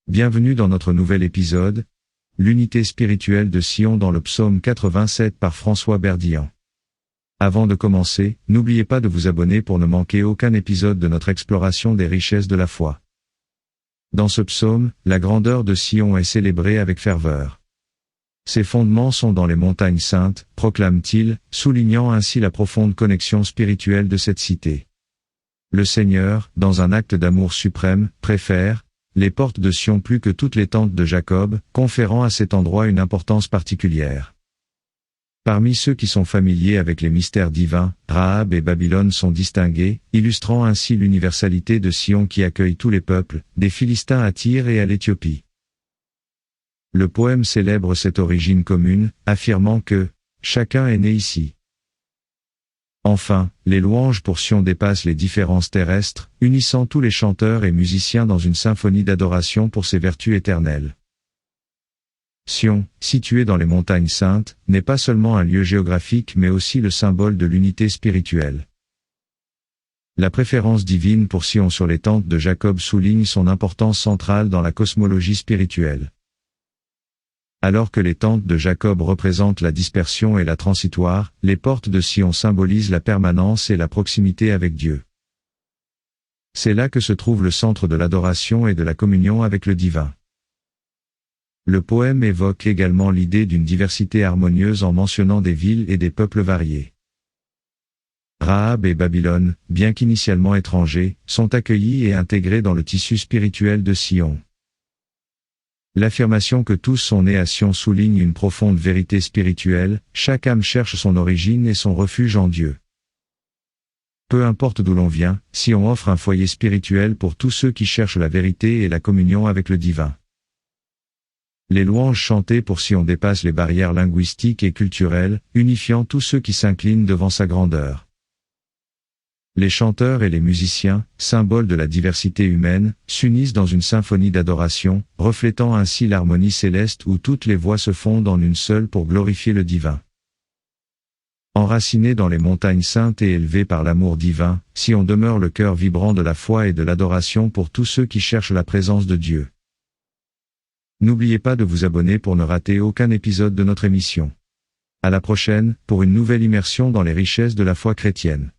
Bienvenue dans notre nouvel épisode, l'unité spirituelle de Sion dans le psaume 87 par François Berdian. Avant de commencer, n'oubliez pas de vous abonner pour ne manquer aucun épisode de notre exploration des richesses de la foi. Dans ce psaume, la grandeur de Sion est célébrée avec ferveur. Ses fondements sont dans les montagnes saintes, proclame-t-il, soulignant ainsi la profonde connexion spirituelle de cette cité. Le Seigneur, dans un acte d'amour suprême, préfère les portes de Sion plus que toutes les tentes de Jacob, conférant à cet endroit une importance particulière. Parmi ceux qui sont familiers avec les mystères divins, Rahab et Babylone sont distingués, illustrant ainsi l'universalité de Sion qui accueille tous les peuples, des Philistins à Tyr et à l'Éthiopie. Le poème célèbre cette origine commune, affirmant que « chacun est né ici ». Enfin, les louanges pour Sion dépassent les différences terrestres, unissant tous les chanteurs et musiciens dans une symphonie d'adoration pour ses vertus éternelles. Sion, situé dans les montagnes saintes, n'est pas seulement un lieu géographique mais aussi le symbole de l'unité spirituelle. La préférence divine pour Sion sur les tentes de Jacob souligne son importance centrale dans la cosmologie spirituelle. Alors que les tentes de Jacob représentent la dispersion et la transitoire, les portes de Sion symbolisent la permanence et la proximité avec Dieu. C'est là que se trouve le centre de l'adoration et de la communion avec le divin. Le poème évoque également l'idée d'une diversité harmonieuse en mentionnant des villes et des peuples variés. Rahab et Babylone, bien qu'initialement étrangers, sont accueillis et intégrés dans le tissu spirituel de Sion. L'affirmation que tous sont nés à Sion souligne une profonde vérité spirituelle, chaque âme cherche son origine et son refuge en Dieu. Peu importe d'où l'on vient, Sion offre un foyer spirituel pour tous ceux qui cherchent la vérité et la communion avec le divin. Les louanges chantées pour Sion dépassent les barrières linguistiques et culturelles, unifiant tous ceux qui s'inclinent devant sa grandeur. Les chanteurs et les musiciens, symboles de la diversité humaine, s'unissent dans une symphonie d'adoration, reflétant ainsi l'harmonie céleste où toutes les voix se fondent en une seule pour glorifier le divin. Enraciné dans les montagnes saintes et élevé par l'amour divin, Sion demeure le cœur vibrant de la foi et de l'adoration pour tous ceux qui cherchent la présence de Dieu. N'oubliez pas de vous abonner pour ne rater aucun épisode de notre émission. À la prochaine, pour une nouvelle immersion dans les richesses de la foi chrétienne.